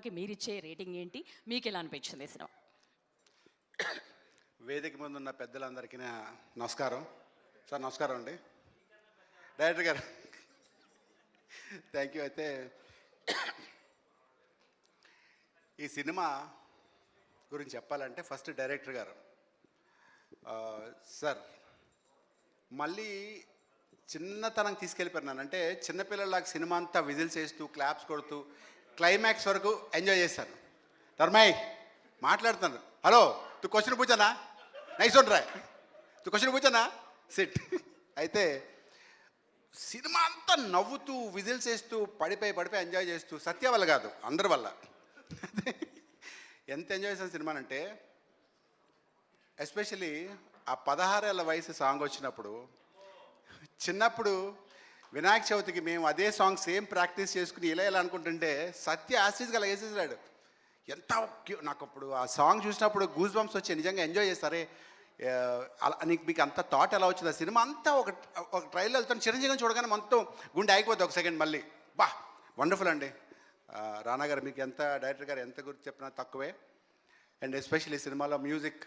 సినిమాకి మీరిచ్చే రేటింగ్ ఏంటి? మీకు ఎలా అనిపించింది ఈ సినిమా? వేదిక ముందు ఉన్న పెద్దలందరికీ నమస్కారం. సార్ నమస్కారం అండి. డైరెక్టర్ గారు థ్యాంక్ యూ. అయితే ఈ సినిమా గురించి చెప్పాలంటే ఫస్ట్ డైరెక్టర్ గారు సార్ మళ్ళీ చిన్నతనం తీసుకెళ్ళిపోయినాను. అంటే చిన్నపిల్లలాగా సినిమా అంతా విజిల్స్ వేస్తూ క్లాప్స్ కొడుతూ క్లైమాక్స్ వరకు ఎంజాయ్ చేశాను. ధర్మాయ్ మాట్లాడుతాను. హలో తు క్వశ్చన్ పూచానా నైస్ ఉంటా తు క్వశ్చన్ పూచానా సిట్. అయితే సినిమా అంతా నవ్వుతూ విజిల్స్ వేస్తూ పడిపోయి ఎంజాయ్ చేస్తూ సత్య వల్ల కాదు అందరి వల్ల ఎంత ఎంజాయ్ చేసిన సినిమా అంటే ఎస్పెషలీ ఆ 16 ఏళ్ళ వయసు సాంగ్ వచ్చినప్పుడు చిన్నప్పుడు వినాయక చవితికి మేము అదే సాంగ్ సేమ్ ప్రాక్టీస్ చేసుకుని ఇలా అనుకుంటుంటే సత్య యాసిడ్గా అలా వేసేసాడు. ఎంత నాకు అప్పుడు ఆ సాంగ్ చూసినప్పుడు గూస్ బంప్స్ వచ్చి నిజంగా ఎంజాయ్ చేస్తారే. అలా మీకు అంత థాట్ ఎలా వచ్చింది? ఆ సినిమా అంతా ఒక ట్రైల్ వెళ్తాను చిరంజీవిని చూడగానే మొత్తం గుండె ఆగిపోతుంది ఒక సెకండ్ మళ్ళీ. బా వండర్ఫుల్ అండి. రానా గారు మీకు ఎంత డైరెక్టర్ గారు ఎంత గురించి చెప్పినా తక్కువే. అండ్ ఎస్పెషల్లీ సినిమాలో మ్యూజిక్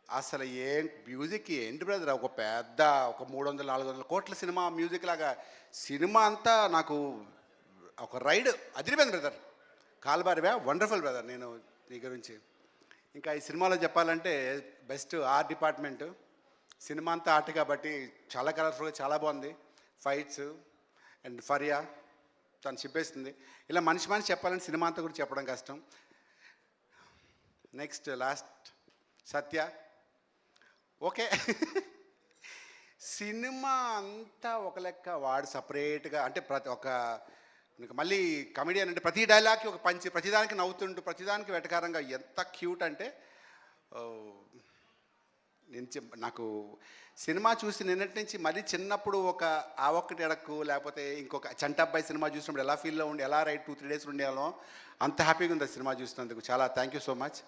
అసలు మ్యూజిక్ ఏంటి బ్రదర్, ఒక 300-400 కోట్ల సినిమా మ్యూజిక్ లాగా సినిమా అంతా నాకు ఒక రైడ్ అదిరిపోయింది బ్రదర్. కాల్బారివా wonderful brother. నేను నీ గురించి ఇంకా ఈ సినిమాలో చెప్పాలంటే బెస్ట్ ఆర్ట్ డిపార్ట్మెంటు. సినిమా అంతా ఆర్ట్ కాబట్టి చాలా కలర్ఫుల్గా చాలా బాగుంది. ఫైట్స్ అండ్ ఫరియా తను చెప్పేస్తుంది. ఇలా మనిషి చెప్పాలంటే సినిమా అంతా కూడా చెప్పడం కష్టం. నెక్స్ట్ లాస్ట్ సత్య ఓకే సినిమా అంతా ఒక లెక్క వాడు సపరేట్గా అంటే మళ్ళీ కమెడియన్ అంటే ప్రతి డైలాగ్కి ఒక పంచి, ప్రతిదానికి నవ్వుతుంటూ ప్రతిదానికి వెటకారంగా ఎంత క్యూట్ అంటే నాకు సినిమా చూసి నిన్నటి నుంచి మరీ చిన్నప్పుడు ఆ ఒక్కటి ఎడక్కు లేకపోతే ఇంకొక చంటబ్బాయి సినిమా చూసినప్పుడు ఎలా ఫీల్లో ఉండి ఎలా 2-3 డేస్ ఉండేవాళ్ళం అంత హ్యాపీగా ఉంది సినిమా చూసినందుకు. చాలా థ్యాంక్ యూ సో మచ్.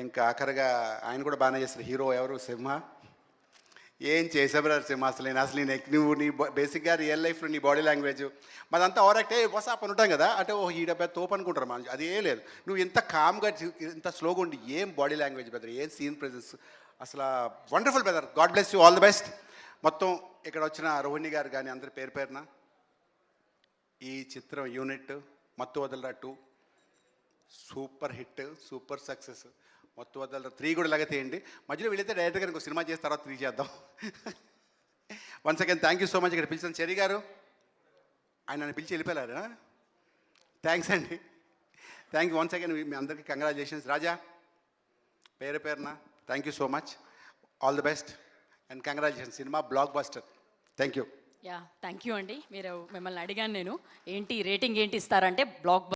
ఇంకా ఆఖరిగా ఆయన కూడా బాగానే చేస్తారు. హీరో ఎవరు? సింహ. ఏం చేసావు సింహ? అసలు నువ్వు నీ బేసిక్గా రియల్ లైఫ్లో నీ బాడీ లాంగ్వేజ్ మాదంతా ఓవరాక్టే వసాప్ అని ఉంటాం కదా. అంటే ఈ డబ్బా తోపు అనుకుంటారు మన, అది ఏం లేదు. నువ్వు ఇంత కామ్గా ఇంత స్లోగా ఉండి ఏం బాడీ లాంగ్వేజ్ బెదర్, ఏం సీన్ ప్రెజెన్స్, అసలు wonderful brother. God bless you, all the best. మొత్తం ఇక్కడ వచ్చిన రోహిణి గారు కానీ అందరి పేరున ఈ చిత్రం యూనిట్ మత్తు వదలరా 2 సూపర్ హిట్, సూపర్ సక్సెస్. మొత్తం వదలరా 3 కూడా ఇలాగే తీయండి. మధ్యలో వీళ్ళైతే డైరెక్టర్ గారు ఇంకో సినిమా చేసిన తర్వాత 3 చేద్దాం. Once again thank you so much. ఇక్కడ పిలిచిన చెరి గారు ఆయన నన్ను పిలిచి వెళ్ళిపోయారు. థ్యాంక్స్ అండి. Thank you once again. మీ అందరికీ కంగ్రాచులేషన్స్. రాజా పేరున thank you so much. All the best and congratulations. Cinema blockbuster. Thank you. Thank you అండి. మిమ్మల్ని అడిగాను నేను ఏంటి రేటింగ్ ఏంటి ఇస్తారంటే బ్లాక్